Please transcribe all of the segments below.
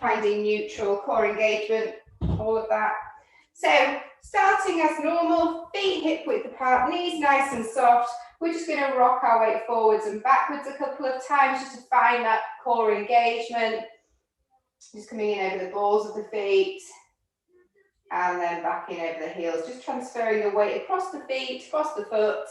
finding neutral, core engagement, all of that. So starting as normal, feet hip width apart, knees nice and soft. We're just going to rock our weight forwards and backwards a couple of times just to find that core engagement. Just coming in over the balls of the feet and then back in over the heels, just transferring the weight across the feet, across the foot,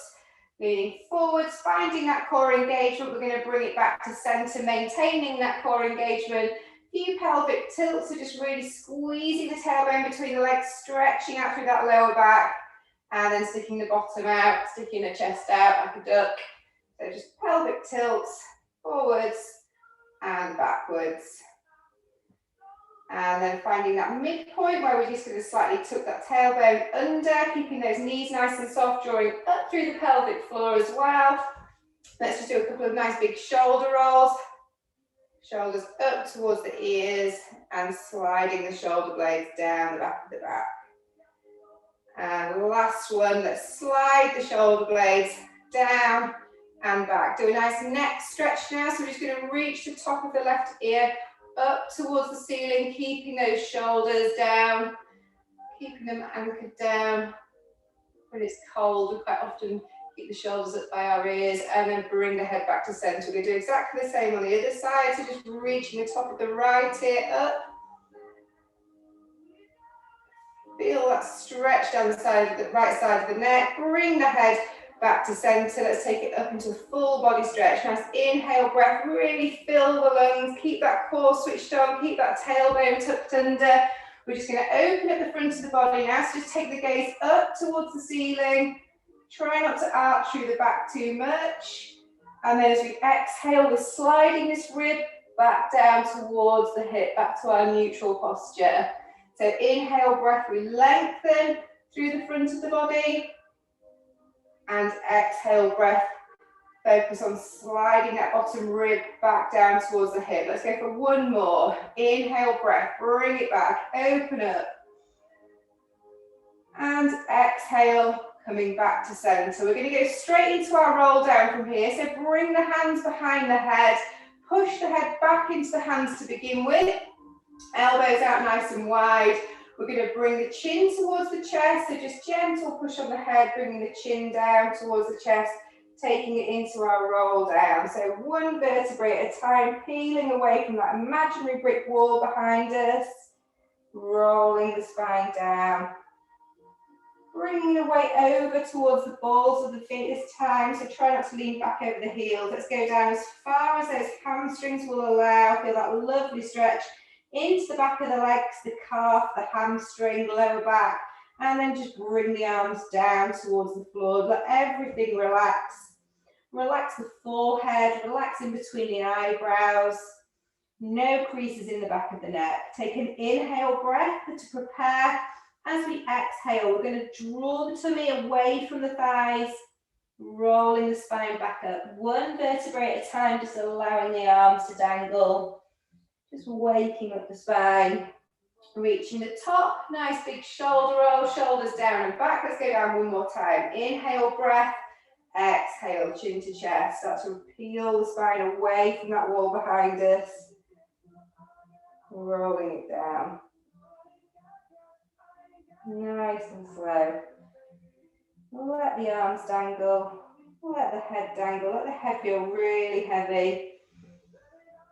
leaning forwards, finding that core engagement. We're going to bring it back to center, maintaining that core engagement. Few pelvic tilts, so just really squeezing the tailbone between the legs, stretching out through that lower back, and then sticking the bottom out, sticking the chest out like a duck. So just pelvic tilts, forwards and backwards. And then finding that midpoint where we're just going to slightly tuck that tailbone under, keeping those knees nice and soft, drawing up through the pelvic floor as well. Let's just do a couple of nice big shoulder rolls. Shoulders up towards the ears and sliding the shoulder blades down the back of the back. And last one, let's slide the shoulder blades down and back. Do a nice neck stretch now. So we're just going to reach the top of the left ear up towards the ceiling, keeping those shoulders down, keeping them anchored down. When it's cold, we quite often keep the shoulders up by our ears and then bring the head back to center. We're going to do exactly the same on the other side. So just reaching the top of the right ear up. Feel that stretch down the side of the right side of the neck. Bring the head back to center. Let's take it up into a full body stretch. Nice inhale breath. Really fill the lungs. Keep that core switched on. Keep that tailbone tucked under. We're just going to open at the front of the body now. So just take the gaze up towards the ceiling. Try not to arch through the back too much. And then as we exhale, we're sliding this rib back down towards the hip, back to our neutral posture. So inhale, breath, we lengthen through the front of the body. And exhale, breath, focus on sliding that bottom rib back down towards the hip. Let's go for one more. Inhale, breath, bring it back, open up. And exhale, coming back to center. We're going to go straight into our roll down from here. So bring the hands behind the head, push the head back into the hands to begin with. Elbows out nice and wide. We're going to bring the chin towards the chest. So just gentle push on the head, bringing the chin down towards the chest, taking it into our roll down. So one vertebrae at a time, peeling away from that imaginary brick wall behind us, rolling the spine down. Bringing the weight over towards the balls of the feet this time, so try not to lean back over the heels. Let's go down as far as those hamstrings will allow. Feel that lovely stretch into the back of the legs, the calf, the hamstring, lower back, and then just bring the arms down towards the floor. Let everything relax. Relax the forehead, relax in between the eyebrows. No creases in the back of the neck. Take an inhale breath to prepare. As we exhale, we're going to draw the tummy away from the thighs, rolling the spine back up. One vertebrae at a time, just allowing the arms to dangle. Just waking up the spine. Reaching the top, nice big shoulder roll, shoulders down and back. Let's go down one more time. Inhale, breath. Exhale, chin to chest. Start to peel the spine away from that wall behind us. Rolling it down. Nice and slow. Let the arms dangle. Let the head dangle. Let the head feel really heavy.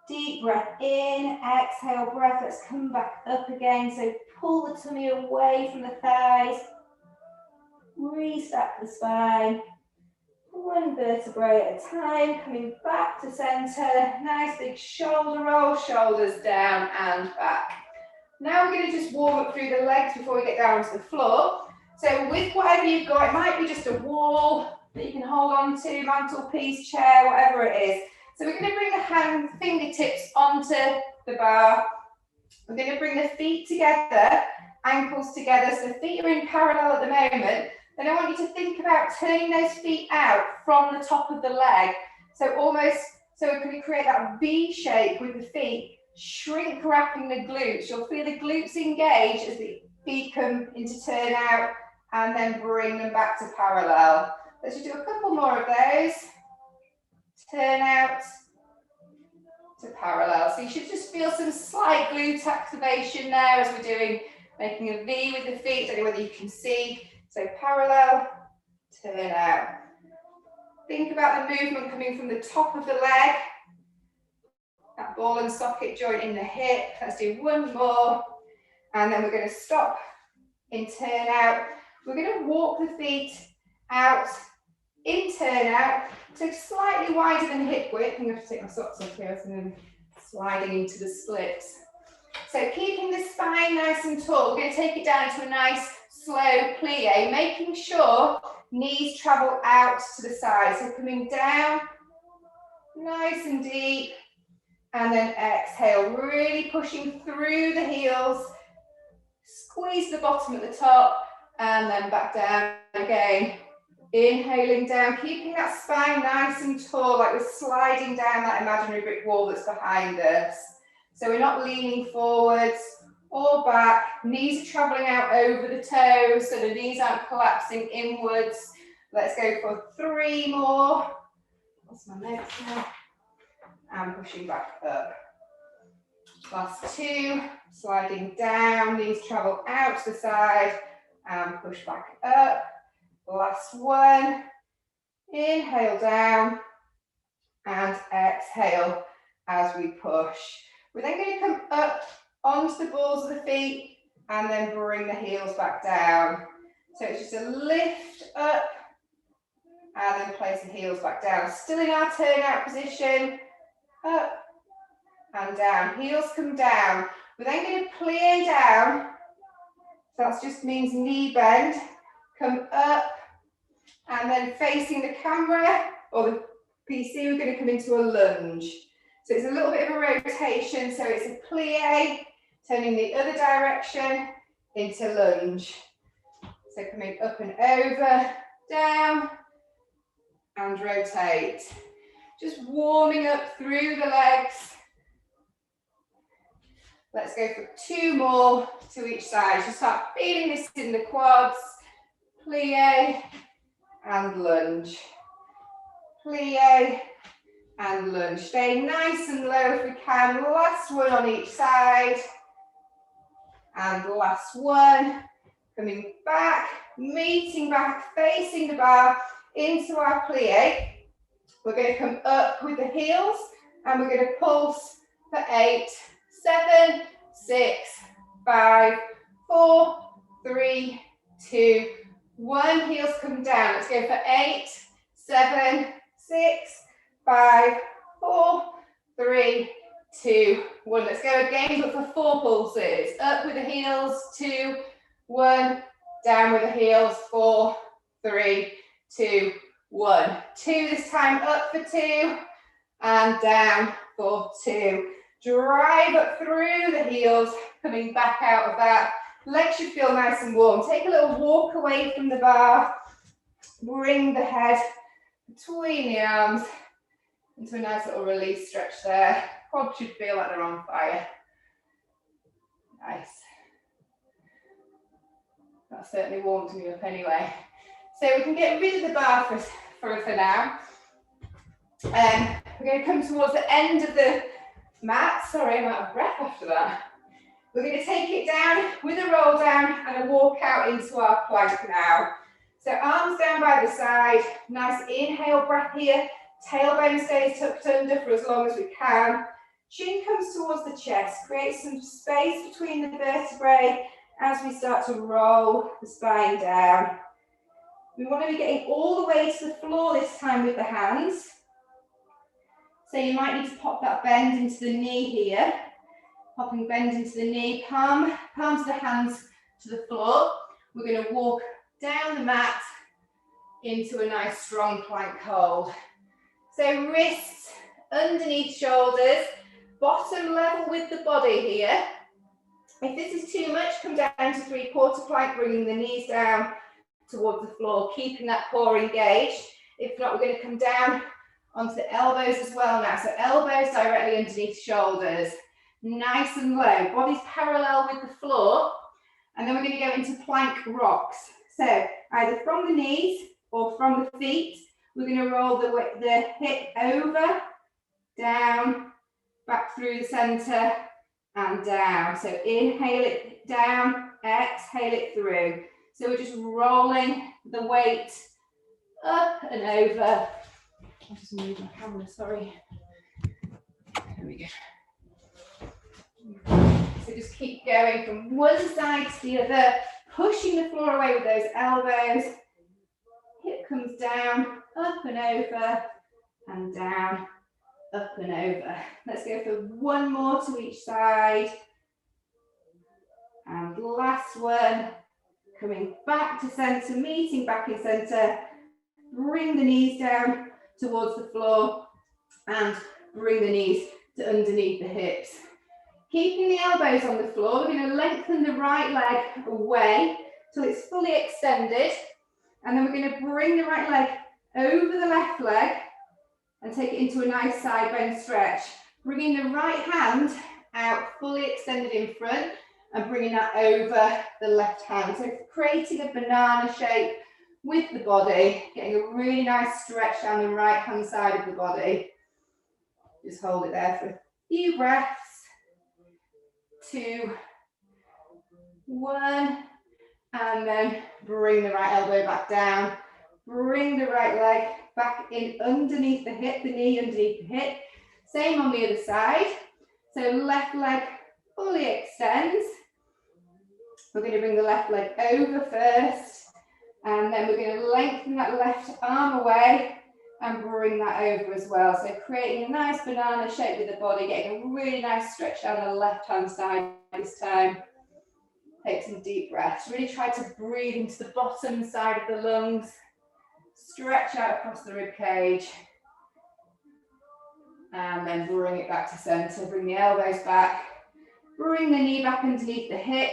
Deep breath in. Exhale, breath. Let's come back up again. So pull the tummy away from the thighs. Restack the spine. One vertebrae at a time. Coming back to center. Nice big shoulder roll. Shoulders down and back. Now we're going to just warm up through the legs before we get down to the floor. So with whatever you've got, it might be just a wall that you can hold on to, mantelpiece, chair, whatever it is. So we're going to bring the fingertips onto the bar. We're going to bring the feet together, ankles together. So the feet are in parallel at the moment. Then I want you to think about turning those feet out from the top of the leg. So almost, so we're going to create that V shape with the feet. Shrink wrapping the glutes. You'll feel the glutes engage as the feet come into turn out and then bring them back to parallel. Let's just do a couple more of those. Turn out, to parallel. So you should just feel some slight glute activation there as we're doing, making a V with the feet. I don't know whether you can see. So parallel, turn out. Think about the movement coming from the top of the leg, that ball and socket joint in the hip. Let's do one more, and then we're going to stop in turn out. We're going to walk the feet out in turn out, so slightly wider than hip width. I'm going to have to take my socks off here, so I'm sliding into the splits. So keeping the spine nice and tall, we're going to take it down to a nice slow plie, making sure knees travel out to the side. So coming down, nice and deep, and then exhale, really pushing through the heels, squeeze the bottom at the top, and then back down again. Inhaling down, keeping that spine nice and tall, like we're sliding down that imaginary brick wall that's behind us. So we're not leaning forwards or back. Knees are traveling out over the toes, so the knees aren't collapsing inwards. Let's go for 3 more. What's my notes now? And pushing back up. Last 2, sliding down, knees travel out to the side and push back up. Last 1, inhale down and exhale as we push. We're then going to come up onto the balls of the feet and then bring the heels back down. So it's just a lift up and then place the heels back down. Still in our turn out position, up and down. Heels come down. We're then going to plie down. So that just means knee bend. Come up and then facing the camera or the PC, we're going to come into a lunge. So it's a little bit of a rotation. So it's a plie, turning the other direction into lunge. So coming up and over, down, and rotate. Just warming up through the legs. Let's go for 2 more to each side. Just start feeling this in the quads. Plie and lunge. Plie and lunge. Stay nice and low if we can. Last 1 on each side. And last 1. Coming back, meeting back, facing the bar into our plie. We're going to come up with the heels and we're going to pulse for 8, 7, 6, 5, 4, 3, 2, 1. Heels come down. Let's go for 8, 7, 6, 5, 4, 3, 2, 1. Let's go again, but for 4 pulses. Up with the heels, 2, 1. Down with the heels, 4, 3, 2, 1. 2 this time, up for 2, and down for 2. Drive up through the heels, coming back out of that. Legs should feel nice and warm. Take a little walk away from the bar. Bring the head between the arms into a nice little release stretch there. Quads should feel like they're on fire. Nice. That certainly warms me up anyway. So we can get rid of the bar for now. We're going to come towards the end of the mat. Sorry, I'm out of breath after that. We're going to take it down with a roll down and a walk out into our plank now. So arms down by the side, nice inhale breath here. Tailbone stays tucked under for as long as we can. Chin comes towards the chest, create some space between the vertebrae as we start to roll the spine down. We want to be getting all the way to the floor this time with the hands. So you might need to pop that bend into the knee here. Popping bend into the knee, palms of the hands to the floor. We're going to walk down the mat into a nice strong plank hold. So wrists underneath shoulders, bottom level with the body here. If this is too much, come down to 3/4 plank, bringing the knees down towards the floor, keeping that core engaged. If not, we're going to come down onto the elbows as well now. So elbows directly underneath shoulders, nice and low. Body's parallel with the floor. And then we're going to go into plank rocks. So either from the knees or from the feet, we're going to roll the hip over, down, back through the center and down. So inhale it down, exhale it through. So we're just rolling the weight up and over. I'll just move my camera, sorry. There we go. So just keep going from one side to the other, pushing the floor away with those elbows. Hip comes down, up and over, and down, up and over. Let's go for one more to each side. And last one, coming back to center, meeting back in center. Bring the knees down towards the floor and bring the knees to underneath the hips. Keeping the elbows on the floor, we're going to lengthen the right leg away till it's fully extended. And then we're going to bring the right leg over the left leg and take it into a nice side bend stretch. Bringing the right hand out fully extended in front and bringing that over the left hand. So creating a banana shape with the body, getting a really nice stretch down the right hand side of the body. Just hold it there for a few breaths. 2, 1, and then bring the right elbow back down. Bring the right leg back in underneath the hip, the knee underneath the hip. Same on the other side. So left leg fully extends. We're going to bring the left leg over first, and then we're going to lengthen that left arm away and bring that over as well. So creating a nice banana shape with the body, getting a really nice stretch down the left-hand side this time. Take some deep breaths. Really try to breathe into the bottom side of the lungs. Stretch out across the rib cage. And then bring it back to center. Bring the elbows back. Bring the knee back underneath the hip.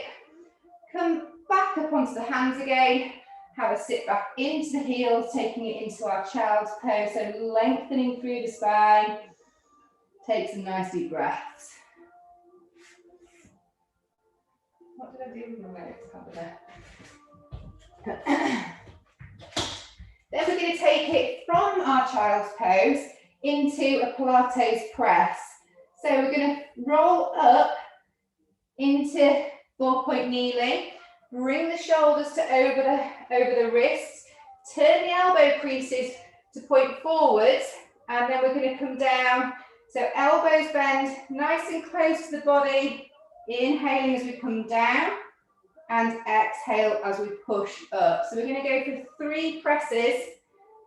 Come back up onto the hands again. Have a sit back into the heels, taking it into our child's pose. So lengthening through the spine. Take some nice deep breaths. What did I do with my legs? Then we're going to take it from our child's pose into a Pilates press. So we're going to roll up into 4-point kneeling. Bring the shoulders to over the wrists. Turn the elbow creases to point forwards, and then we're going to come down. So elbows bend nice and close to the body. Inhaling as we come down, and exhale as we push up. So we're going to go for 3 presses,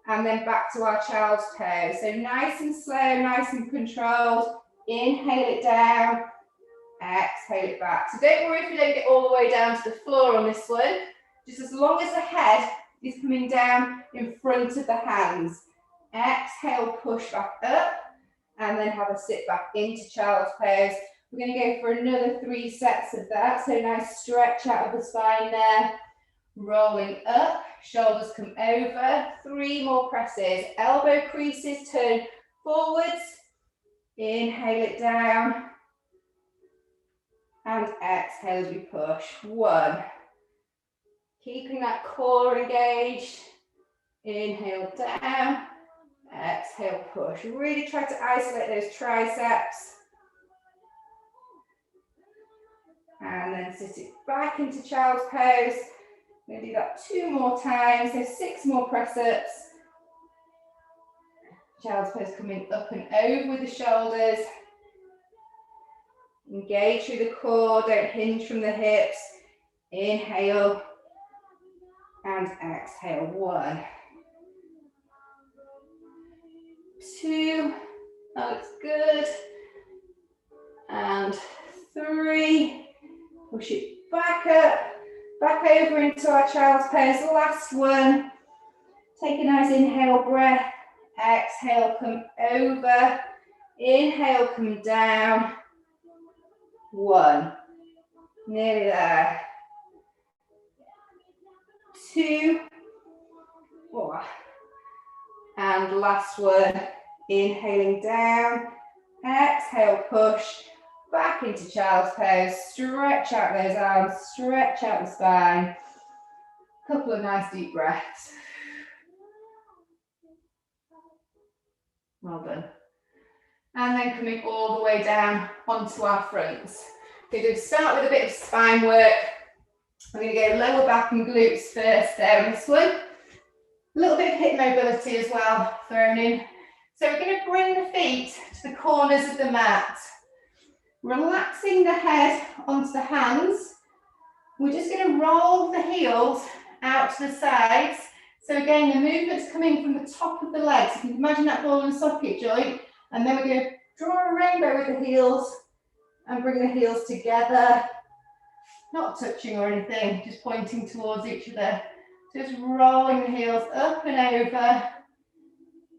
and then back to our child's pose. So nice and slow, nice and controlled. Inhale it down. Exhale it back. So don't worry if you don't get all the way down to the floor on this one. Just as long as the head is coming down in front of the hands. Exhale, push back up, and then have a sit back into child's pose. We're going to go for another 3 sets of that. So nice stretch out of the spine there. Rolling up, shoulders come over. 3 more presses. Elbow creases turn forwards. Inhale it down. And exhale as we push. 1. Keeping that core engaged. Inhale down. Exhale, push. Really try to isolate those triceps. And then sit it back into child's pose. We're going to do that 2 more times. So 6 more press-ups. Child's pose coming up and over with the shoulders. Engage through the core, don't hinge from the hips. Inhale and exhale. 1, 2, that looks good. And 3, push it back up, back over into our child's pose. Last one. Take a nice inhale breath. Exhale, come over. Inhale, come down. 1, nearly there. 2, 4, and last one. Inhaling down, exhale, push back into child's pose. Stretch out those arms, stretch out the spine. Couple of nice deep breaths. Well done. and then coming all the way down onto our fronts. We're going to start with a bit of spine work. I'm going to go lower back and glutes first there on this one. A little bit of hip mobility as well thrown in. So we're going to bring the feet to the corners of the mat, relaxing the head onto the hands. We're just going to roll the heels out to the sides. So again, the movement's coming from the top of the legs. You can imagine that ball and socket joint. And then we're going to draw a rainbow with the heels and bring the heels together. Not touching or anything, just pointing towards each other. Just rolling the heels up and over,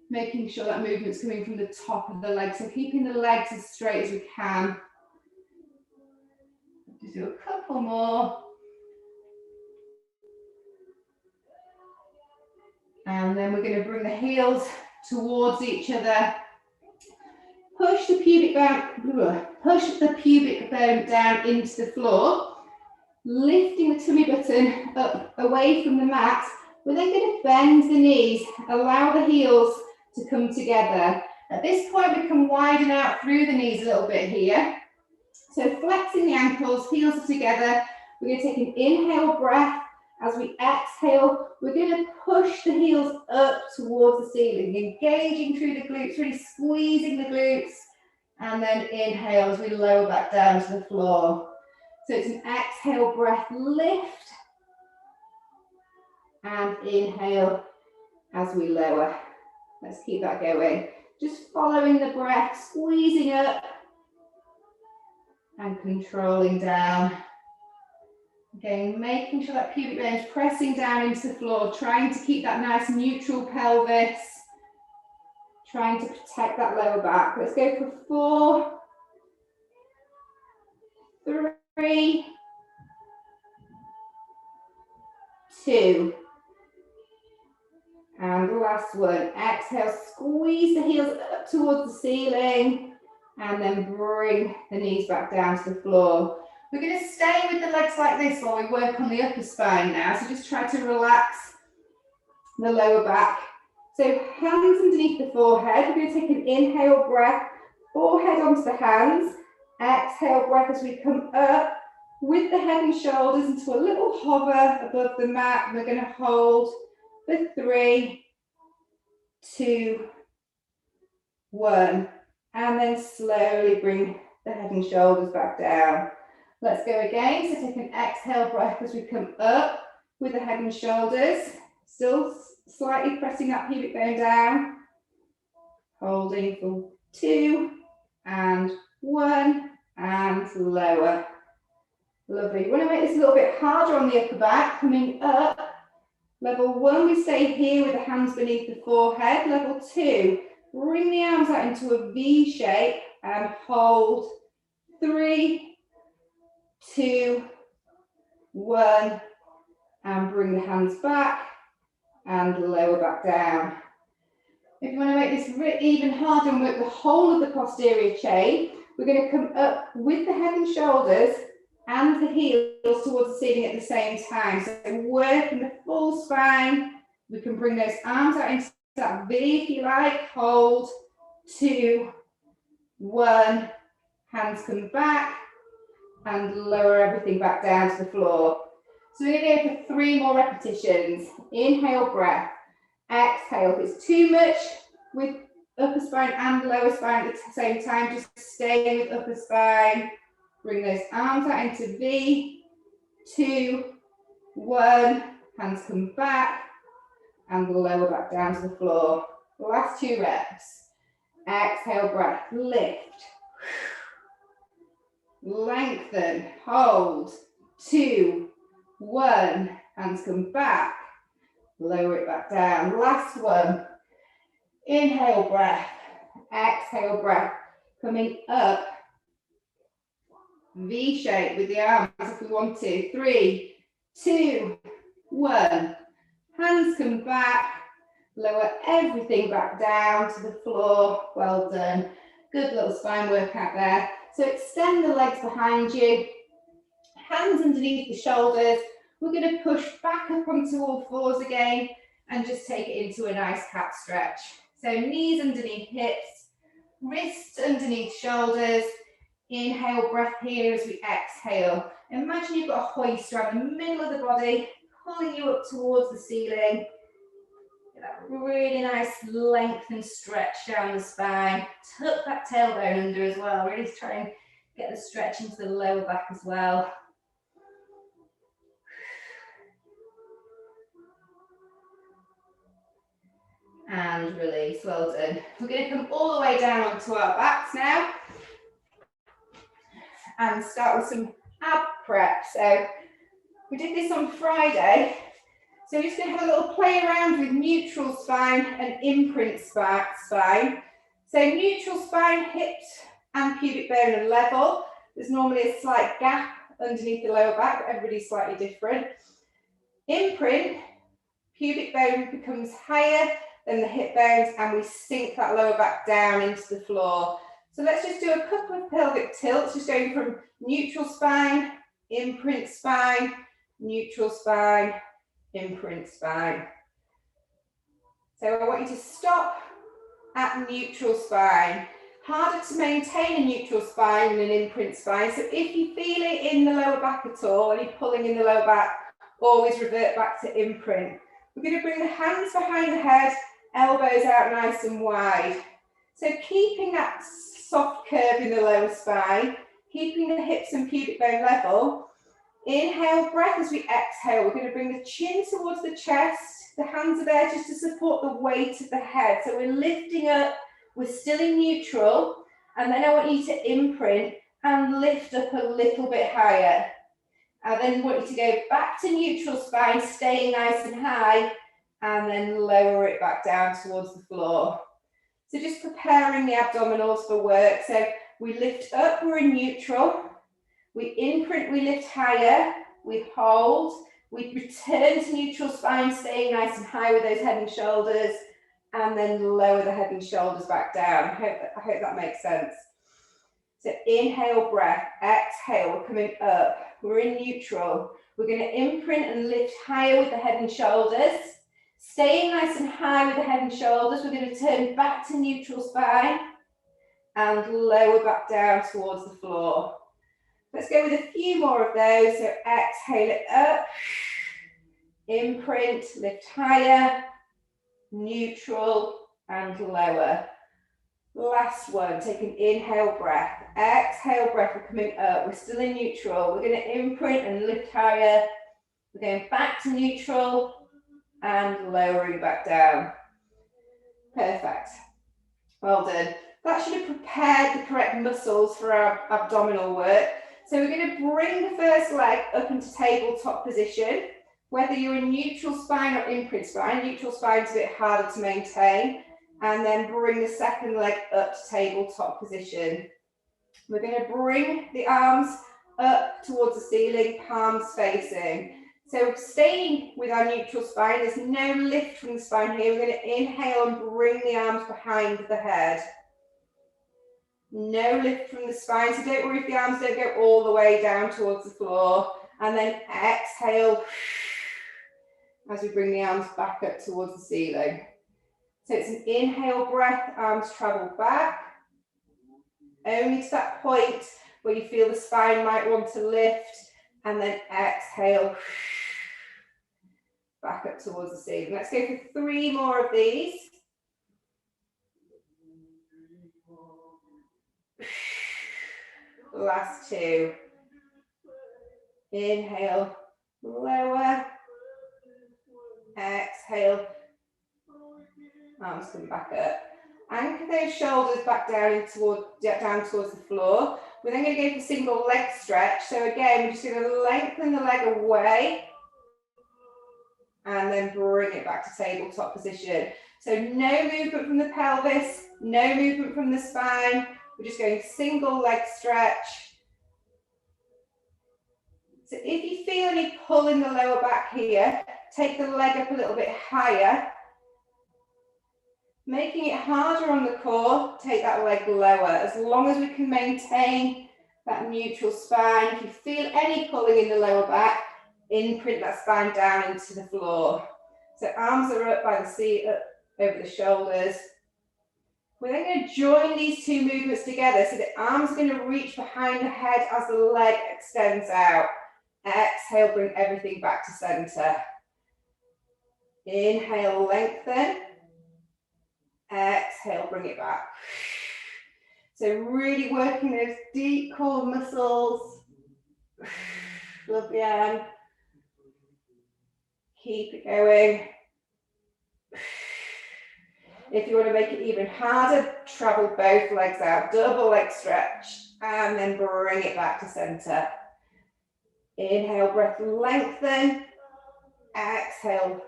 making sure that movement's coming from the top of the legs. So keeping the legs as straight as we can. Just do a couple more. And then we're going to bring the heels towards each other. Push the pubic bone down into the floor. Lifting the tummy button up away from the mat. We're then going to bend the knees, allow the heels to come together. At this point, we can widen out through the knees a little bit here. So flexing the ankles, heels are together. We're going to take an inhale breath. As we exhale, we're going to push the heels up towards the ceiling, engaging through the glutes, really squeezing the glutes. And then inhale as we lower back down to the floor. So it's an exhale breath, lift, and inhale as we lower. Let's keep that going. Just following the breath, squeezing up and controlling down. Again, making sure that pubic bone is pressing down into the floor, trying to keep that nice neutral pelvis, trying to protect that lower back. Let's go for 4, 3, 2, and last one. Exhale, squeeze the heels up towards the ceiling, and then bring the knees back down to the floor. We're going to stay with the legs like this while we work on the upper spine now, so just try to relax the lower back. So hands underneath the forehead. We're going to take an inhale breath, forehead onto the hands. Exhale breath as we come up with the head and shoulders into a little hover above the mat. We're going to hold for 3, 2, 1, and then slowly bring the head and shoulders back down. Let's go again. So take an exhale breath as we come up with the head and shoulders, still slightly pressing that pubic bone down. Holding for 2 and 1 and lower. Lovely. We want to make this a little bit harder on the upper back. Coming up, level 1, we stay here with the hands beneath the forehead. Level 2, bring the arms out into a V shape and hold. 3, 2, 1, and bring the hands back and lower back down. If you want to make this even harder and work the whole of the posterior chain, we're going to come up with the head and shoulders and the heels towards the ceiling at the same time. So working the full spine. We can bring those arms out into that V if you like. Hold. 2, 1. Hands come back and lower everything back down to the floor. So we're going to go for 3 more repetitions. Inhale, breath. Exhale. If it's too much with upper spine and lower spine at the same time, just stay with upper spine. Bring those arms out into V. 2, 1. Hands come back and lower back down to the floor. Last 2 reps. Exhale, breath. Lift. Lengthen. Hold. 2, 1. Hands come back. Lower it back down. Last one. Inhale, breath. Exhale, breath. Coming up. V shape with the arms if we want to. 3, 2, 1. Hands come back. Lower everything back down to the floor. Well done. Good little spine workout there. So extend the legs behind you. Hands underneath the shoulders. We're going to push back up onto all fours again and just take it into a nice cat stretch. So knees underneath hips, Wrists underneath shoulders. Inhale, breath here as we exhale. Imagine you've got a hoist around the middle of the body, pulling you up towards the ceiling. Get that really nice length and stretch down the spine. Tuck that tailbone under as well. Really try and get the stretch into the lower back as well. And release, well done. We're going to come all the way down onto our backs now. And start with some ab prep. So we did this on Friday. So we're just going to have a little play around with neutral spine and imprint spine. So neutral spine, hips and pubic bone are level. There's normally a slight gap underneath the lower back, but everybody's slightly different. Imprint, pubic bone becomes higher than the hip bones and we sink that lower back down into the floor. So let's just do a couple of pelvic tilts, just going from neutral spine, imprint spine, neutral spine, imprint spine. So I want you to stop at neutral spine. Harder to maintain a neutral spine than an imprint spine. So if you feel it in the lower back at all, and you're pulling in the lower back, always revert back to imprint. We're going to bring the hands behind the head, elbows out nice and wide. So keeping that soft curve in the lower spine, keeping the hips and pubic bone level. Inhale, breath as we exhale. We're going to bring the chin towards the chest. The hands are there just to support the weight of the head. So we're lifting up, we're still in neutral, and then I want you to imprint and lift up a little bit higher. I then want you to go back to neutral spine, staying nice and high, and then lower it back down towards the floor. So just preparing the abdominals for work. So we lift up, we're in neutral. We imprint, we lift higher, we hold, we return to neutral spine, staying nice and high with those head and shoulders, and then lower the head and shoulders back down. I hope that makes sense. So inhale, breath, exhale, we're coming up, we're in neutral. We're going to imprint and lift higher with the head and shoulders, staying nice and high with the head and shoulders. We're going to turn back to neutral spine and lower back down towards the floor. Let's go with a few more of those. So exhale it up, imprint, lift higher, neutral and lower. Last one, take an inhale breath, exhale breath, we're coming up, we're still in neutral. We're going to imprint and lift higher. We're going back to neutral and lowering back down. Perfect. Well done. That should have prepared the correct muscles for our abdominal work. So we're going to bring the first leg up into tabletop position. Whether you're in neutral spine or imprint spine, neutral spine is a bit harder to maintain. And then bring the second leg up to tabletop position. We're going to bring the arms up towards the ceiling, palms facing. So staying with our neutral spine, there's no lift from the spine here. We're going to inhale and bring the arms behind the head. No lift from the spine, so don't worry if the arms don't go all the way down towards the floor. And then exhale as we bring the arms back up towards the ceiling. So it's an inhale breath, arms travel back. Only to that point where you feel the spine might want to lift. And then exhale back up towards the ceiling. Let's go for 3 more of these. Last 2. Inhale, lower. Exhale. Arms come back up. Anchor those shoulders back down towards the floor. We're then going to go for single leg stretch. So again, we're just going to lengthen the leg away and then bring it back to tabletop position. So no movement from the pelvis, no movement from the spine. We're just going single leg stretch. So if you feel any pull in the lower back here, take the leg up a little bit higher. Making it harder on the core, take that leg lower. As long as we can maintain that neutral spine. If you feel any pulling in the lower back, imprint that spine down into the floor. So arms are up by the seat, up over the shoulders. We're then going to join these two movements together. So the arms are going to reach behind the head as the leg extends out. Exhale, bring everything back to center. Inhale, lengthen. Exhale, bring it back. So really working those deep core muscles. Lovely, Anne. Keep it going. If you want to make it even harder, travel both legs out, double leg stretch, and then bring it back to center. Inhale, breath, lengthen. Exhale,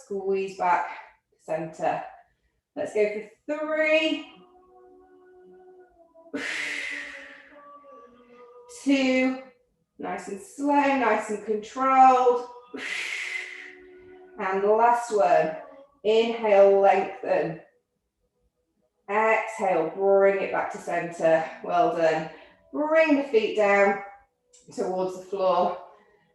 squeeze back to center. Let's go for 3, 2, nice and slow, nice and controlled. And the last one. Inhale, lengthen. Exhale, bring it back to center. Well done. Bring the feet down towards the floor.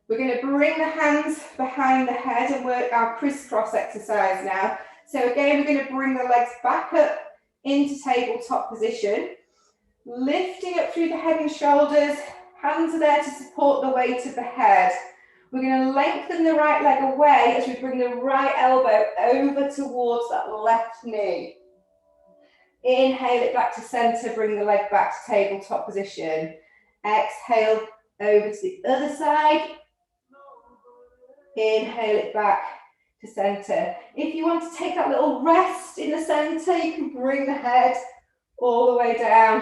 We're going to bring the hands behind the head and work our crisscross exercise now. So again, we're going to bring the legs back up into tabletop position. Lifting up through the head and shoulders. Hands are there to support the weight of the head. We're going to lengthen the right leg away as we bring the right elbow over towards that left knee. Inhale it back to center, bring the leg back to tabletop position. Exhale over to the other side. Inhale it back to center. If you want to take that little rest in the center, you can bring the head all the way down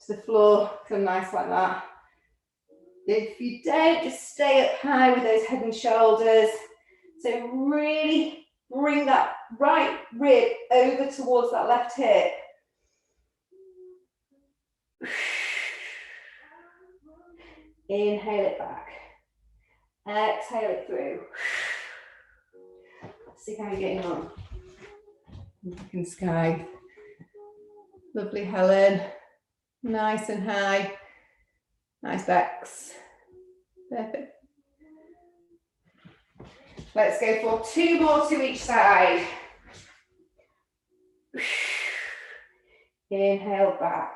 to the floor. Come nice like that. If you don't, just stay up high with those head and shoulders. So really bring that right rib over towards that left hip. Inhale it back. Exhale it through. Let's see how you're getting on. Back in sky. Lovely, Helen. Nice and high. Nice backs. Perfect. Let's go for 2 more to each side. Inhale back.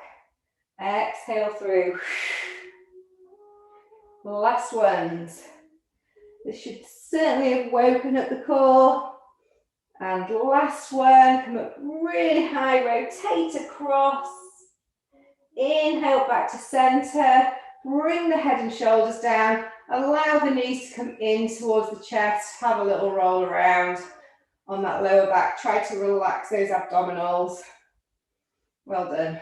Exhale through. Last ones. This should certainly have woken up the core. And last one, come up really high, rotate across. Inhale back to center. Bring the head and shoulders down. Allow the knees to come in towards the chest. Have a little roll around on that lower back. Try to relax those abdominals. Well done.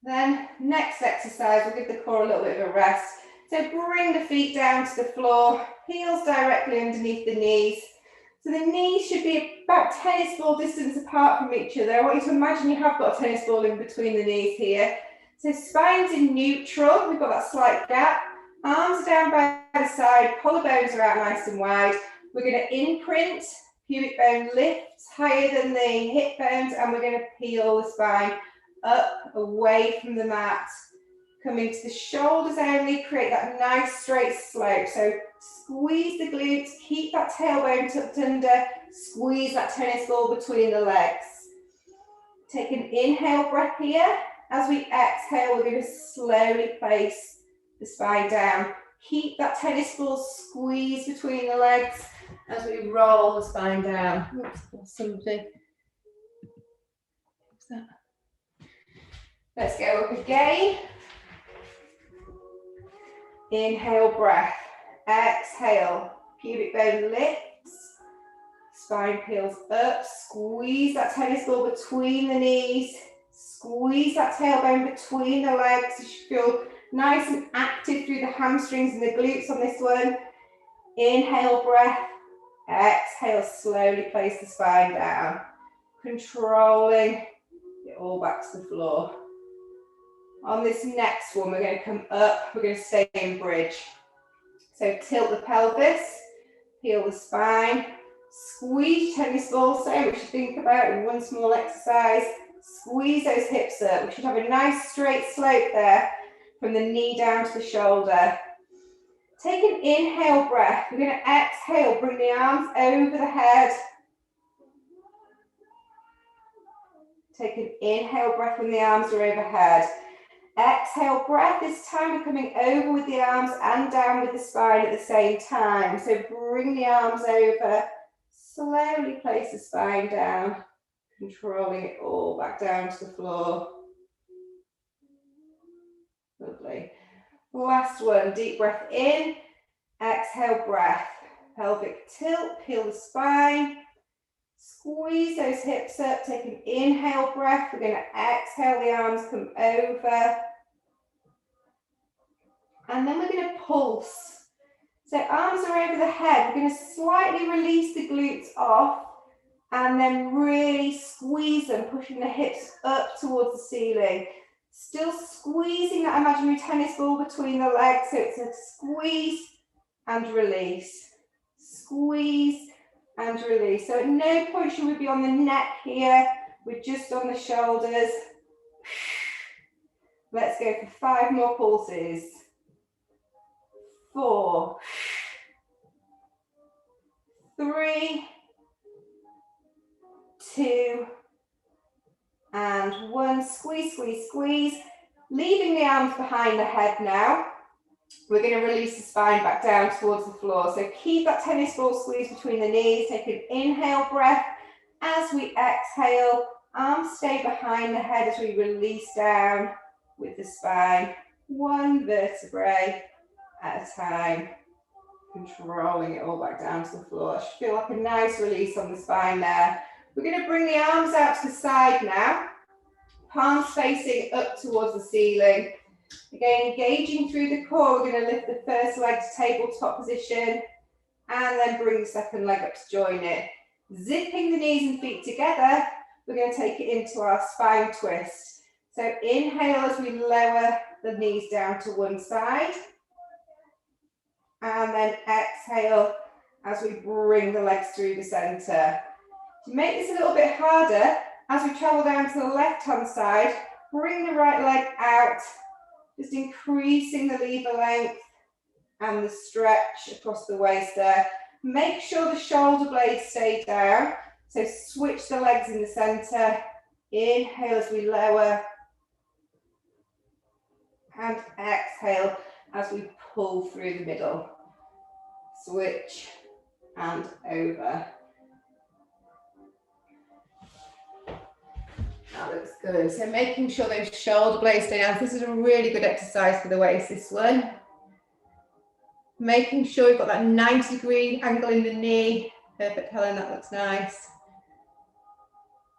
Then next exercise, we'll give the core a little bit of a rest. So bring the feet down to the floor, heels directly underneath the knees. So the knees should be about tennis ball distance apart from each other. I want you to imagine you have got a tennis ball in between the knees here. So spine's in neutral, we've got that slight gap. Arms are down by the side, collarbones are out nice and wide. We're going to imprint, pubic bone lifts higher than the hip bones, and we're going to peel the spine up, away from the mat. Coming to the shoulders only, create that nice straight slope. So squeeze the glutes, keep that tailbone tucked under, squeeze that tennis ball between the legs. Take an inhale breath here. As we exhale, we're going to slowly place the spine down. Keep that tennis ball squeezed between the legs as we roll the spine down. Oops, something. What's that? Let's go up again. Inhale, breath. Exhale, pubic bone lifts. Spine peels up. Squeeze that tennis ball between the knees. Squeeze that tailbone between the legs. You should feel nice and active through the hamstrings and the glutes on this one. Inhale, breath. Exhale, slowly place the spine down. Controlling it all back to the floor. On this next one, we're going to come up, we're going to stay in bridge. So tilt the pelvis, peel the spine, squeeze tennis ball, same what you think about in one small exercise. Squeeze those hips up. We should have a nice straight slope there from the knee down to the shoulder. Take an inhale breath. We're going to exhale, bring the arms over the head. Take an inhale breath when the arms are overhead. Exhale breath. This time we're coming over with the arms and down with the spine at the same time. So bring the arms over. Slowly place the spine down, controlling it all back down to the floor. Lovely. Last one, deep breath in, exhale breath. Pelvic tilt, peel the spine. Squeeze those hips up, take an inhale breath. We're going to exhale, the arms come over. And then we're going to pulse. So arms are over the head. We're going to slightly release the glutes off and then really squeeze them, pushing the hips up towards the ceiling. Still squeezing that imaginary tennis ball between the legs. So it's a squeeze and release. Squeeze and release. So at no point should we be on the neck here. We're just on the shoulders. Let's go for 5 more pulses. 4, 3, 2, and 1. Squeeze, squeeze, squeeze. Leaving the arms behind the head now. We're going to release the spine back down towards the floor. So keep that tennis ball squeeze between the knees. Take an inhale breath. As we exhale, arms stay behind the head as we release down with the spine. 1 vertebrae at a time, controlling it all back down to the floor. It should feel like a nice release on the spine there. We're going to bring the arms out to the side now, palms facing up towards the ceiling. Again, engaging through the core, we're going to lift the first leg to tabletop position and then bring the second leg up to join it. Zipping the knees and feet together, we're going to take it into our spine twist. So inhale as we lower the knees down to one side. And then exhale as we bring the legs through the center. To make this a little bit harder, as we travel down to the left-hand side, bring the right leg out, just increasing the lever length and the stretch across the waist there. Make sure the shoulder blades stay down. So switch the legs in the center. Inhale as we lower. And exhale as we pull through the middle. Switch and over. That looks good. So making sure those shoulder blades stay down. This is a really good exercise for the waist, this one. Making sure you've got that 90-degree angle in the knee. Perfect, Helen, that looks nice.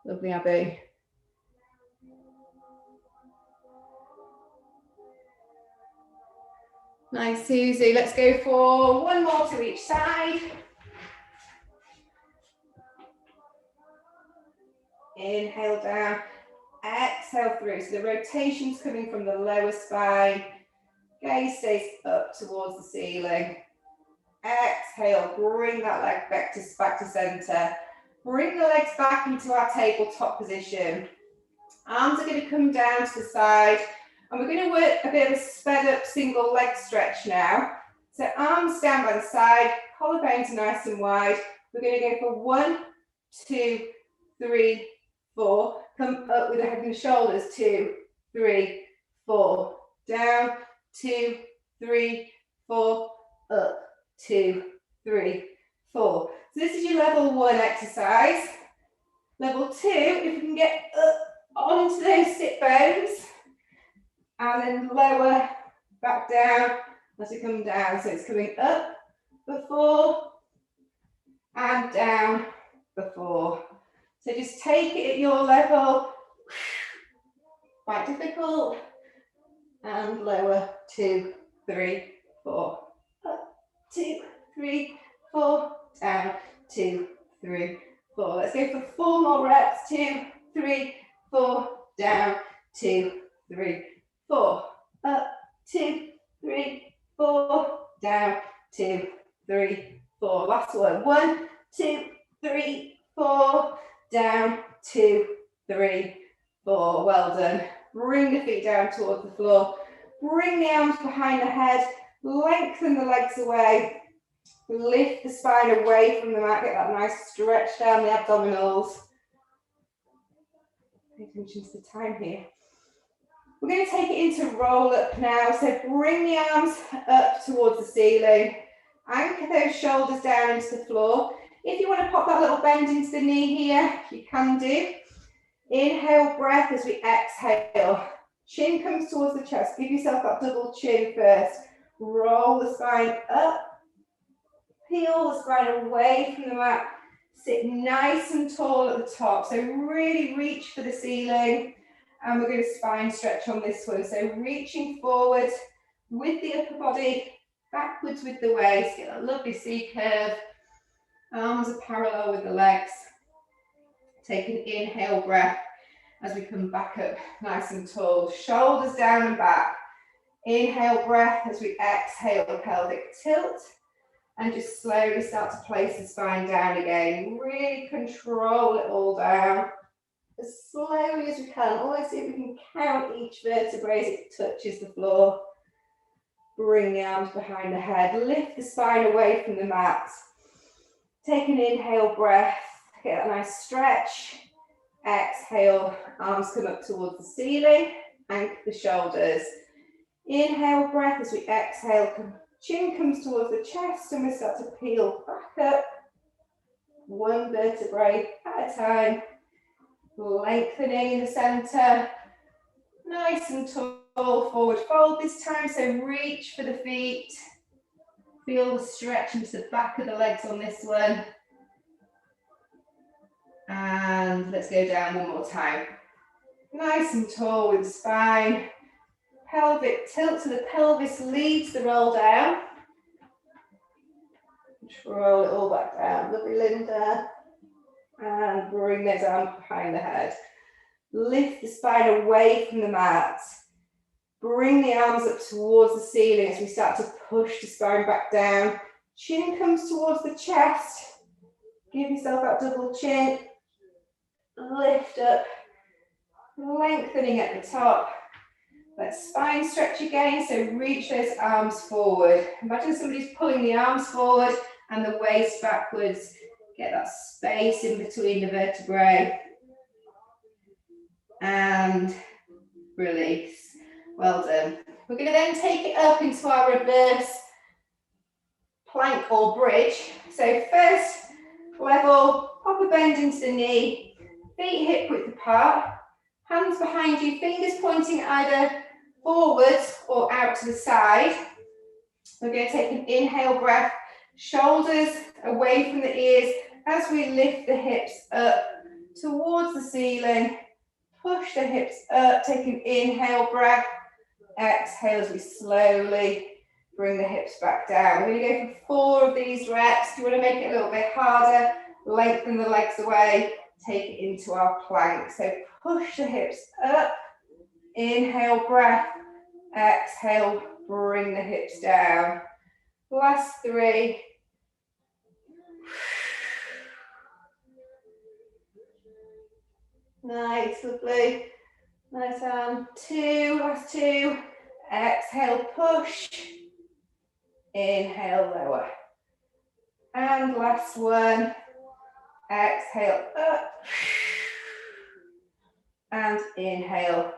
Lovely, Abby. Nice, Susie. Let's go for 1 more to each side. Inhale down, exhale through. So the rotation's coming from the lower spine. Gaze stays up towards the ceiling. Exhale, bring that leg back to center. Bring the legs back into our tabletop position. Arms are going to come down to the side. And we're going to work a bit of a sped up single leg stretch now. So arms down by the side, collarbones nice and wide. We're going to go for 1, 2, 3, 4. Come up with the head and the shoulders. 2, 3, 4. Down. 2, 3, 4. Up. 2, 3, 4. So this is your level 1 exercise. Level 2, if you can get up onto those sit bones. And then lower, back down as we come down. So it's coming up before and down before. So just take it at your level. Quite difficult. And lower, 2, 3, 4. Up, 2, 3, 4. Down, 2, 3, 4. Let's go for 4 more reps. 2, 3, 4. Down, 2, 3, 4. Up, 2, 3, 4. Down, 2, 3, 4. Last one. 1, 2, 3, 4. Down, 2, 3, 4. Well done. Bring the feet down towards the floor. Bring the arms behind the head. Lengthen the legs away. Lift the spine away from the mat. Get that nice stretch down the abdominals. Pay attention to the time here. We're going to take it into roll up now. So bring the arms up towards the ceiling. Anchor those shoulders down into the floor. If you want to pop that little bend into the knee here, you can do. Inhale, breath as we exhale. Chin comes towards the chest. Give yourself that double chin first. Roll the spine up. Peel the spine away from the mat. Sit nice and tall at the top. So really reach for the ceiling. And we're going to spine stretch on this one. So reaching forward with the upper body, backwards with the waist. Get a lovely C curve. Arms are parallel with the legs. Take an inhale breath as we come back up nice and tall. Shoulders down and back. Inhale breath as we exhale the pelvic tilt. And just slowly start to place the spine down again. Really control it all down. As slowly as we can. Always see if we can count each vertebrae as it touches the floor. Bring the arms behind the head. Lift the spine away from the mat. Take an inhale breath. Get a nice stretch. Exhale. Arms come up towards the ceiling. Anchor the shoulders. Inhale breath as we exhale. Chin comes towards the chest and we start to peel back up. One vertebrae at a time. Lengthening in the center. Nice and tall, forward fold this time. So reach for the feet. Feel the stretch into the back of the legs on this one. And let's go down one more time. Nice and tall with the spine. Pelvic tilt to the pelvis leads the roll down. Roll it all back down. Lovely, Linda. And bring those arms behind the head. Lift the spine away from the mat. Bring the arms up towards the ceiling as we start to push the spine back down. Chin comes towards the chest. Give yourself that double chin. Lift up. Lengthening at the top. Let spine stretch again, so reach those arms forward. Imagine somebody's pulling the arms forward and the waist backwards. Get that space in between the vertebrae. And release. Well done. We're going to then take it up into our reverse plank or bridge. So first level, pop a bend into the knee, feet hip width apart, hands behind you, fingers pointing either forwards or out to the side. We're going to take an inhale breath, shoulders away from the ears as we lift the hips up towards the ceiling. Push the hips up, take an inhale breath, exhale as we slowly bring the hips back down. We're going to go for 4 of these reps. You want to make it a little bit harder, lengthen the legs away, take it into our plank. So push the hips up, inhale breath, exhale, bring the hips down. Last 3. Nice, lovely. Nice arm. 2, last 2. Exhale, push. Inhale, lower. And last one. Exhale, up. And inhale.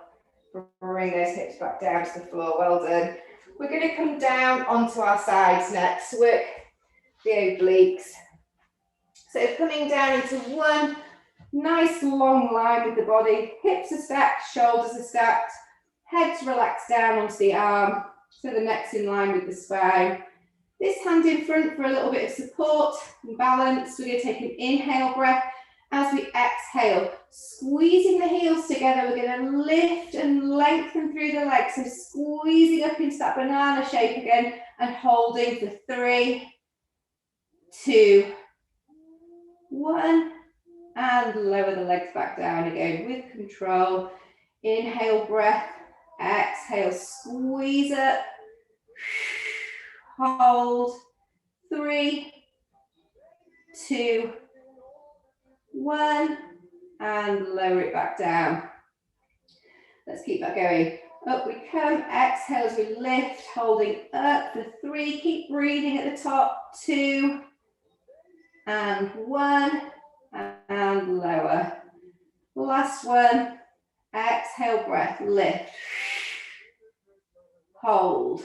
Bring those hips back down to the floor. Well done. We're going to come down onto our sides next. Work the obliques. So coming down into one nice long line with the body. Hips are stacked, shoulders are stacked. Head's relaxed down onto the arm. So the neck's in line with the spine. This hand in front for a little bit of support and balance. We're going to take an inhale breath. As we exhale, squeezing the heels together, we're going to lift and lengthen through the legs. So squeezing up into that banana shape again and holding for 3, 2, 1. And lower the legs back down again with control. Inhale breath, exhale, squeeze up. Hold. 3, 2, 1, and lower it back down. Let's keep that going. Up we come, exhale as we lift, holding up for 3, keep breathing at the top, 2, and 1, and lower. Last one, exhale, breath, lift, hold,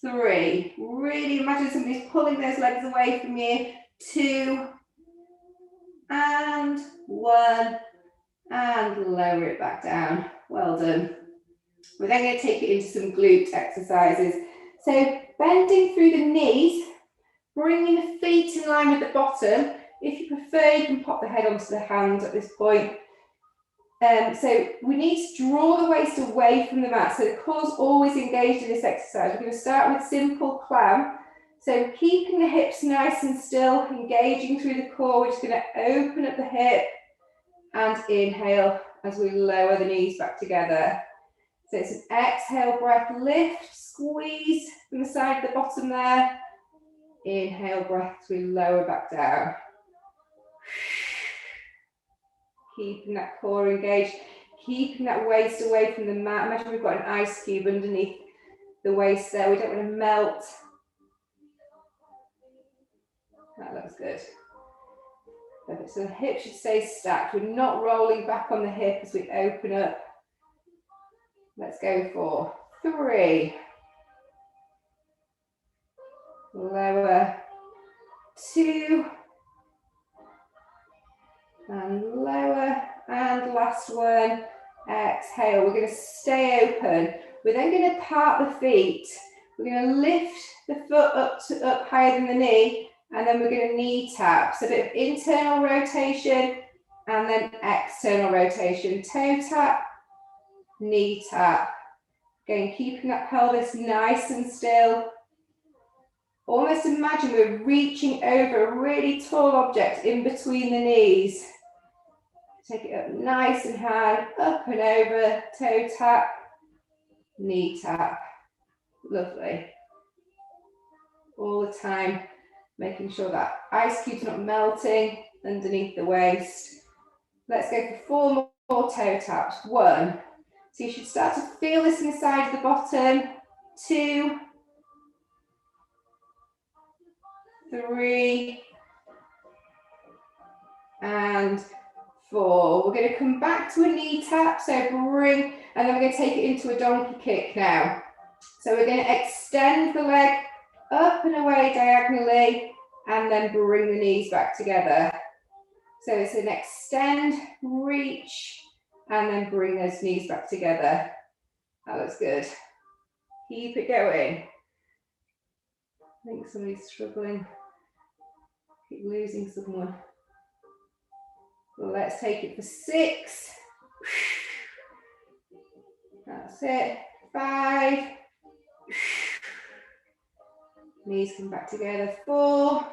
3, really imagine somebody's pulling those legs away from you, 2, and 1, and lower it back down. Well done. We're then going to take it into some glute exercises. So bending through the knees, bringing the feet in line with the bottom. If you prefer, you can pop the head onto the hand at this point. So we need to draw the waist away from the mat. So the core's always engaged in this exercise. We're going to start with simple clown. So keeping the hips nice and still, engaging through the core. We're just going to open up the hip and inhale as we lower the knees back together. So it's an exhale, breath, lift, squeeze from the side of the bottom there. Inhale, breath, as we lower back down. Keeping that core engaged, keeping that waist away from the mat. Imagine we've got an ice cube underneath the waist there. We don't want to melt. That looks good. Perfect. So the hips should stay stacked. We're not rolling back on the hip as we open up. Let's go for 3. Lower, 2. And lower, and last one, exhale. We're going to stay open. We're then going to part the feet. We're going to lift the foot up higher than the knee, and then we're going to knee tap. So a bit of internal rotation, and then external rotation. Toe tap, knee tap. Again, keeping that pelvis nice and still. Almost imagine we're reaching over a really tall object in between the knees. Take it up nice and high, up and over, toe tap, knee tap. Lovely. All the time, making sure that ice cube's not melting underneath the waist. Let's go for 4 more toe taps. 1. So you should start to feel this inside the bottom. 2, 3, and 4. We're going to come back to a knee tap, so bring, and then we're going to take it into a donkey kick now. So we're going to extend the leg up and away diagonally, and then bring the knees back together. So it's an extend, reach, and then bring those knees back together. That looks good. Keep it going. I think somebody's struggling. Keep losing someone. Well, let's take it for 6. That's it. 5. Knees come back together. 4.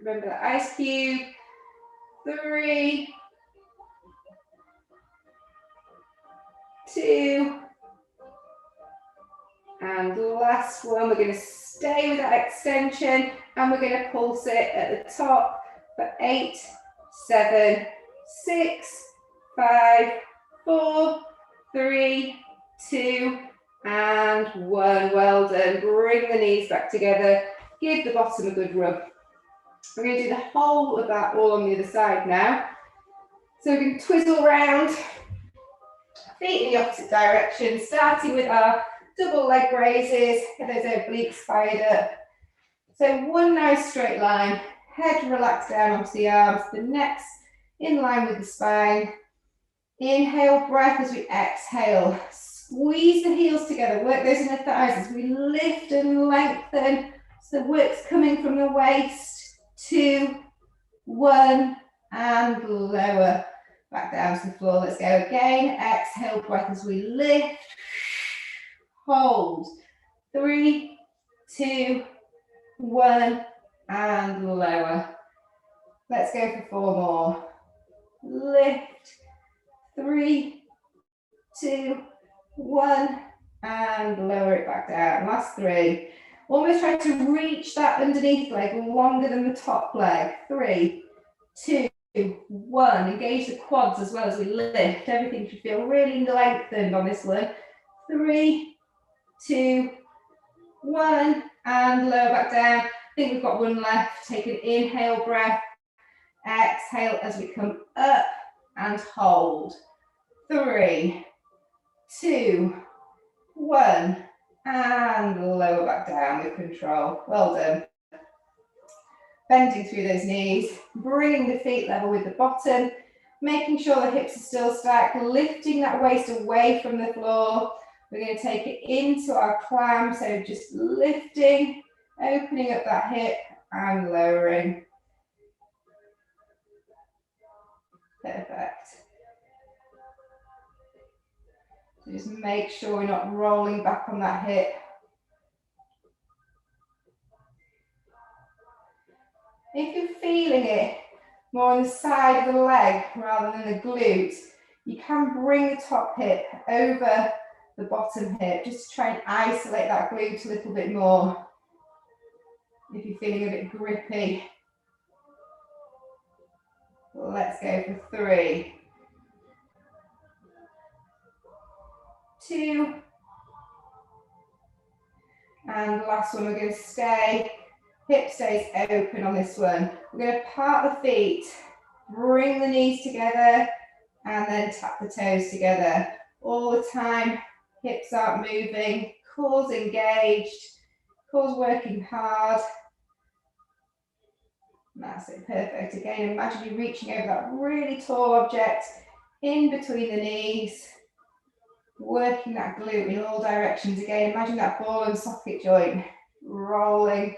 Remember the ice cube. 3. 2. And last one, we're going to stay with that extension, and we're going to pulse it at the top for 8, 7, 6, 5, 4, 3, 2, and 1. Well done. Bring the knees back together. Give the bottom a good rub. We're going to do the whole of that all on the other side now. So we're going to twizzle around, feet in the opposite direction, starting with our double leg raises. Get those obliques fired up. So one nice straight line, head relaxed down onto the arms, the neck's in line with the spine. Inhale, breath as we exhale. Squeeze the heels together, work those inner thighs as we lift and lengthen. So the work's coming from the waist. 2, 1, and lower. Back down to the floor. Let's go again. Exhale, breath as we lift. Hold. 3, 2, 1, and lower. Let's go for 4 more. Lift. 3, 2, 1, and lower it back down. Last 3. Almost try to reach that underneath leg longer than the top leg. 3, 2, 1. Engage the quads as well as we lift. Everything should feel really lengthened on this one. 3, 2, 1, and lower back down. I think we've got one left. Take an inhale breath. Exhale as we come up and hold. 3, 2, 1, and lower back down with control. Well done. Bending through those knees, bringing the feet level with the bottom, making sure the hips are still stacked, lifting that waist away from the floor. We're going to take it into our clam, so just lifting, opening up that hip and lowering. Perfect. So just make sure we're not rolling back on that hip. If you're feeling it more on the side of the leg rather than the glute, you can bring the top hip over the bottom hip, just to try and isolate that glute a little bit more. If you're feeling a bit grippy. Let's go for 3, 2, and last one, we're going to stay. Hip stays open on this one. We're going to part the feet, bring the knees together, and then tap the toes together. All the time, hips aren't moving, core's engaged, core's working hard. That's it, perfect. Again, imagine you reaching over that really tall object in between the knees, working that glute in all directions. Again, imagine that ball and socket joint rolling.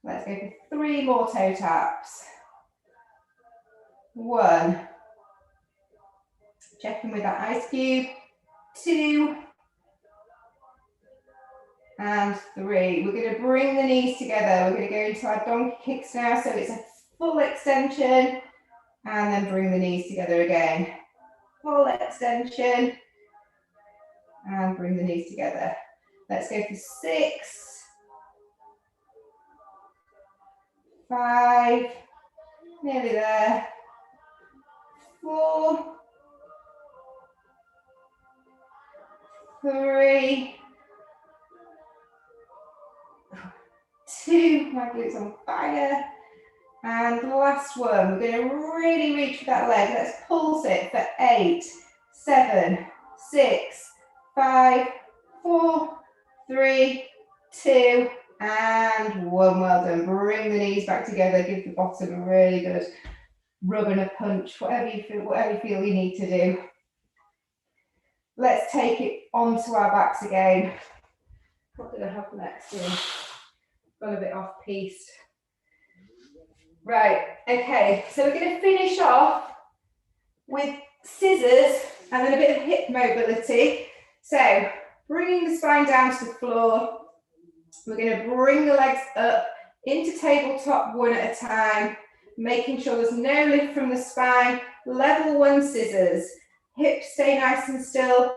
Let's go for 3 more toe taps. 1. Check in with that ice cube. 2. And 3. We're going to bring the knees together. We're going to go into our donkey kicks now. So it's a full extension. And then bring the knees together again. Full extension. And bring the knees together. Let's go for 6. 5, nearly there. 4, 3, 2, my glutes on fire. And the last one, we're going to really reach for that leg. Let's pulse it for 8, 7, 6, 5, 4, 3, 2, and 1. Well done. Bring the knees back together. Give the bottom a really good rub and a punch, whatever you feel you need to do. Let's take it onto our backs again. What did I have next? Got a bit off piste. Right, okay, so we're going to finish off with scissors and then a bit of hip mobility. So bringing the spine down to the floor, we're going to bring the legs up into tabletop one at a time, making sure there's no lift from the spine. Level 1 scissors, hips stay nice and still,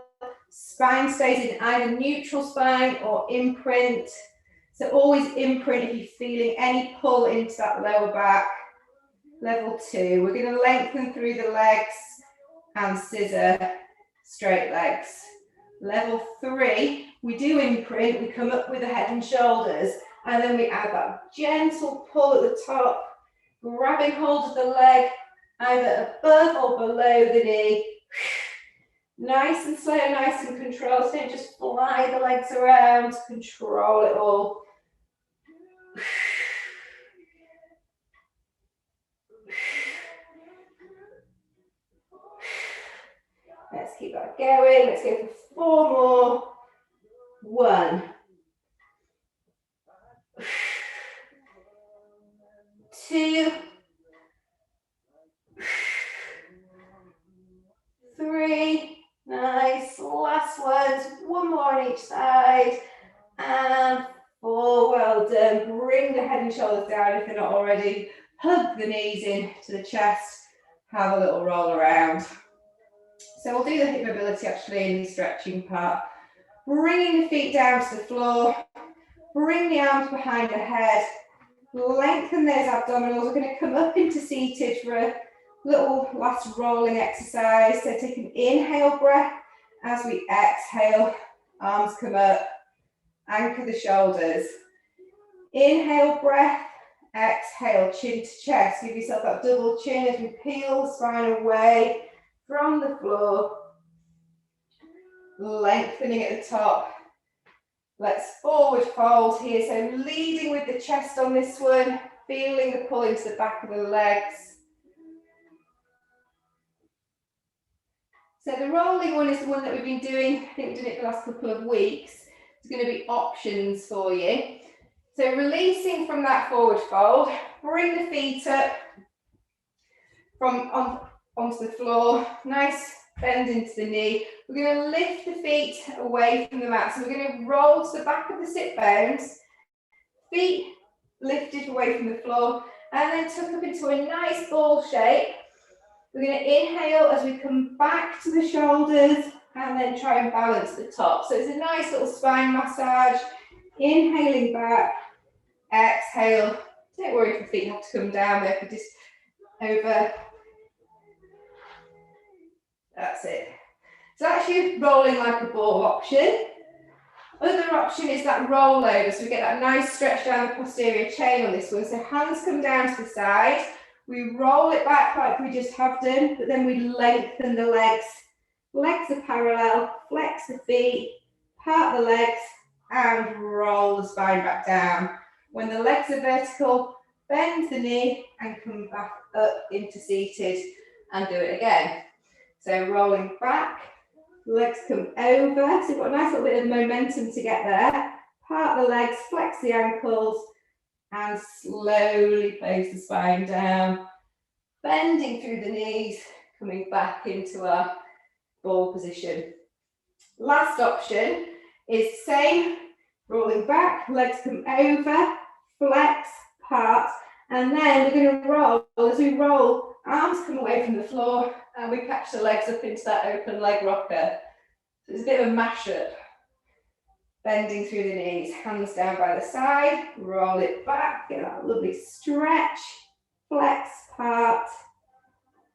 spine stays in either neutral spine or imprint. So always imprint if you're feeling any pull into that lower back. Level 2, we're going to lengthen through the legs and scissor straight legs. Level 3, we do imprint, we come up with the head and shoulders, and then we add that gentle pull at the top, grabbing hold of the leg, either above or below the knee. Nice and slow, nice and controlled, so don't just fly the legs around, control it all. Let's keep that going. Let's go for 4 more. 1. 2. 3. Nice. Last ones. 1 more on each side. And 4. Well done. Bring the head and shoulders down if they're not already. Hug the knees in to the chest. Have a little roll around. So we'll do the hip mobility actually in the stretching part. Bringing the feet down to the floor. Bring the arms behind the head. Lengthen those abdominals. We're going to come up into seated for a little last rolling exercise. So take an inhale breath as we exhale, arms come up, anchor the shoulders. Inhale breath, exhale, chin to chest. Give yourself that double chin as we peel the spine away from the floor. Lengthening at the top. Let's forward fold here. So leading with the chest on this one, feeling the pull into the back of the legs. So the rolling one is the one that we've been doing. I think we've done it the last couple of weeks. It's going to be options for you. So releasing from that forward fold, bring the feet up onto the floor. Nice bend into the knee. We're going to lift the feet away from the mat. So we're going to roll to the back of the sit bones, feet lifted away from the floor, and then tuck up into a nice ball shape. We're going to inhale as we come back to the shoulders and then try and balance the top. So it's a nice little spine massage. Inhaling back, exhale. Don't worry if the feet have to come down there, if you just over. That's it. So actually rolling like a ball option. Other option is that roll over, so we get that nice stretch down the posterior chain on this one. So hands come down to the side, we roll it back like we just have done, but then we lengthen the legs. Legs are parallel, flex the feet, part the legs, and roll the spine back down. When the legs are vertical, bend the knee and come back up into seated and do it again. So rolling back, legs come over, so you've got a nice little bit of momentum to get there. Part the legs, flex the ankles, and slowly place the spine down. Bending through the knees, coming back into our ball position. Last option is the same, rolling back, legs come over, flex, part, and then we're going to roll. As we roll, arms come away from the floor, and we catch the legs up into that open leg rocker. So it's a bit of a mashup. Bending through the knees, hands down by the side, roll it back, get that lovely stretch, flex, part,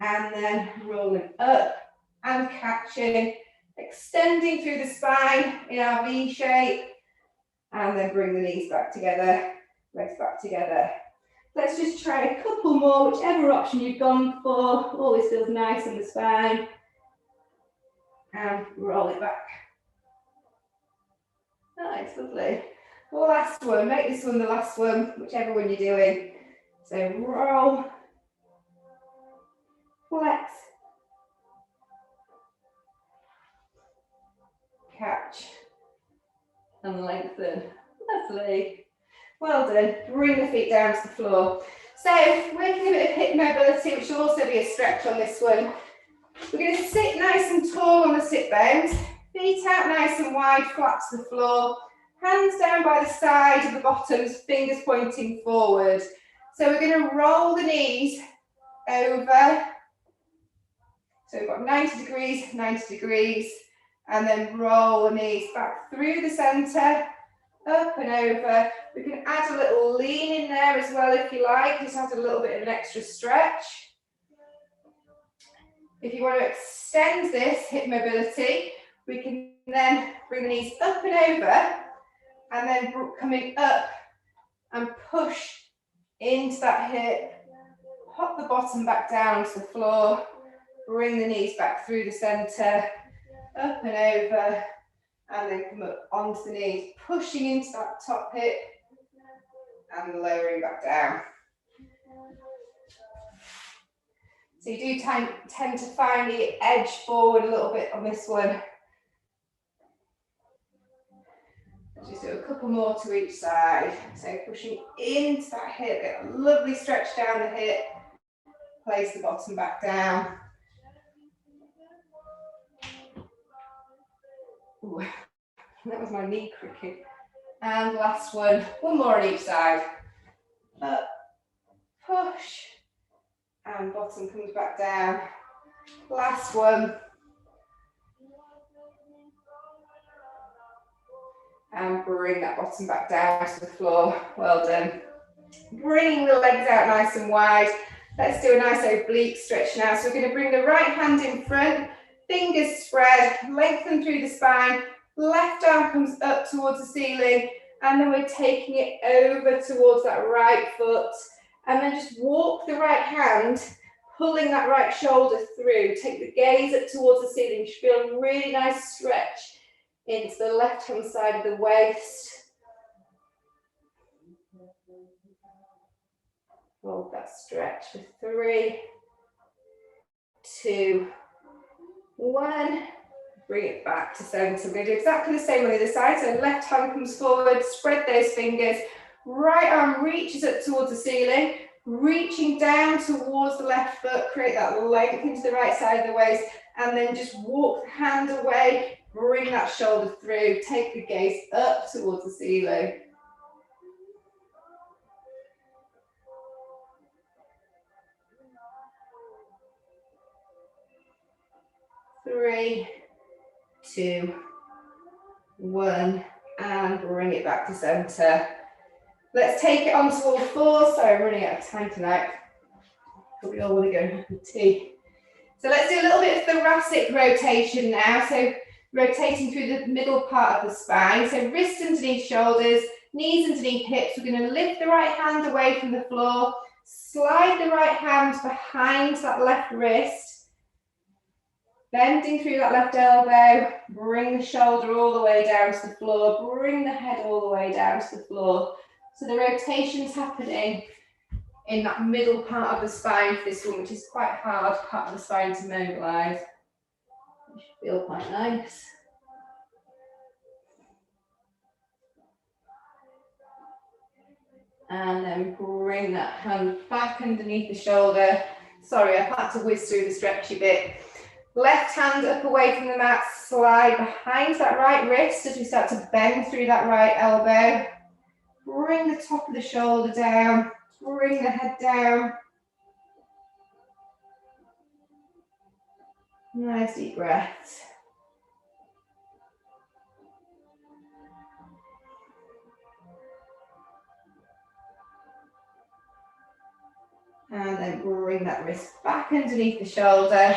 and then rolling up and catching, extending through the spine in our V shape, and then bring the knees back together, legs back together. Let's just try a couple more, whichever option you've gone for. Always feels nice in the spine. And roll it back. Nice, lovely. Last one, make this one the last one, whichever one you're doing. So roll, flex, catch, and lengthen. Lovely. Well done. Bring the feet down to the floor. So working a bit of hip mobility, which will also be a stretch on this one. We're going to sit nice and tall on the sit bones, feet out nice and wide, flat to the floor, hands down by the side of the bottoms, fingers pointing forward. So we're going to roll the knees over. So we've got 90 degrees, and then roll the knees back through the centre, up and over. We can add a little lean in there as well if you like, just add a little bit of an extra stretch. If you want to extend this hip mobility, we can then bring the knees up and over, and then coming up and push into that hip, pop the bottom back down to the floor, bring the knees back through the centre, up and over, and then come up onto the knees, pushing into that top hip, and lowering back down. So you do tend to find the edge forward a little bit on this one. Let's just do a couple more to each side. So pushing into that hip, get a lovely stretch down the hip, place the bottom back down. Ooh, that was my knee cricking. And last one more on each side. Up, push, and bottom comes back down. Last one. And bring that bottom back down to the floor. Well done. Bringing the legs out nice and wide. Let's do a nice oblique stretch now. So we're going to bring the right hand in front, fingers spread, lengthen through the spine, left arm comes up towards the ceiling, and then we're taking it over towards that right foot. And then just walk the right hand, pulling that right shoulder through. Take the gaze up towards the ceiling. You should feel a really nice stretch into the left-hand side of the waist. Hold that stretch for 3, 2, 1. Bring it back to center. We're going to do exactly the same on the other side. So left hand comes forward, spread those fingers. Right arm reaches up towards the ceiling, reaching down towards the left foot. Create that length into the right side of the waist. And then just walk the hand away. Bring that shoulder through. Take the gaze up towards the ceiling. 3, 2, 1, and bring it back to center. Let's take it onto all fours. Sorry, I'm running out of time tonight. But we all want to go and have a tea. So let's do a little bit of thoracic rotation now. So rotating through the middle part of the spine. So wrists underneath shoulders, knees underneath hips. We're going to lift the right hand away from the floor, slide the right hand behind that left wrist, bending through that left elbow, bring the shoulder all the way down to the floor, bring the head all the way down to the floor. So the rotation's happening in that middle part of the spine for this one, which is quite hard part of the spine to mobilise. It should feel quite nice. And then bring that hand back underneath the shoulder. Sorry, I've had to whiz through the stretchy bit. Left hand up away from the mat, slide behind that right wrist as we start to bend through that right elbow. Bring the top of the shoulder down, bring the head down. Nice deep breaths. And then bring that wrist back underneath the shoulder.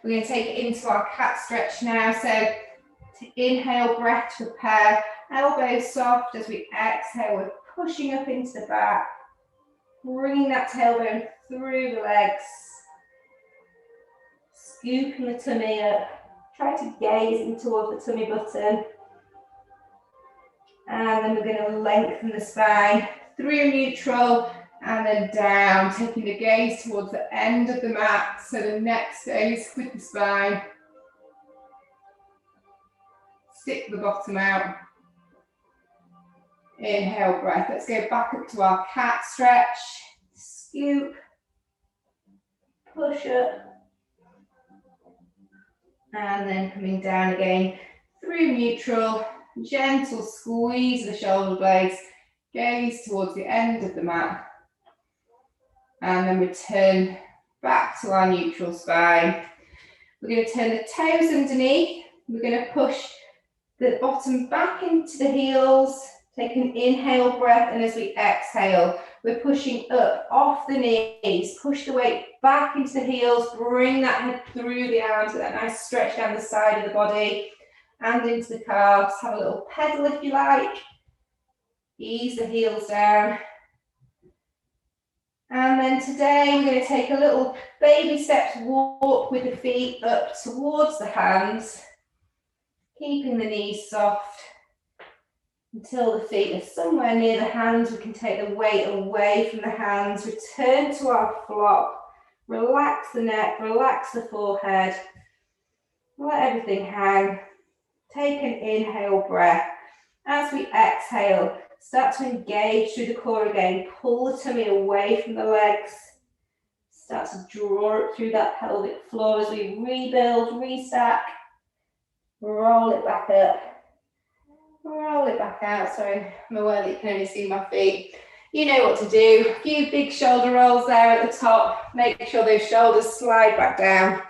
We're going to take it into our cat stretch now. So to inhale, breath to prepare. Elbows soft as we exhale. We're pushing up into the back. Bringing that tailbone through the legs. Scooping the tummy up. Try to gaze in towards the tummy button. And then we're going to lengthen the spine through neutral. And then down, taking the gaze towards the end of the mat, so the neck stays with the spine. Stick the bottom out. Inhale, breath. Let's go back up to our cat stretch. Scoop. Push up. And then coming down again through neutral. Gentle squeeze the shoulder blades. Gaze towards the end of the mat. And then return back to our neutral spine. We're going to turn the toes underneath. We're going to push the bottom back into the heels. Take an inhale breath, and as we exhale, we're pushing up off the knees. Push the weight back into the heels. Bring that head through the arms with that nice stretch down the side of the body and into the calves. Have a little pedal if you like. Ease the heels down. And then today we're going to take a little baby steps walk with the feet up towards the hands, keeping the knees soft until the feet are somewhere near the hands. We can take the weight away from the hands, return to our flop, relax the neck, relax the forehead, let everything hang. Take an inhale breath. As we exhale, start to engage through the core again. Pull the tummy away from the legs. Start to draw it through that pelvic floor as we rebuild, restack. Roll it back up. Roll it back out. Sorry, I'm aware that you can only see my feet. You know what to do. A few big shoulder rolls there at the top. Make sure those shoulders slide back down.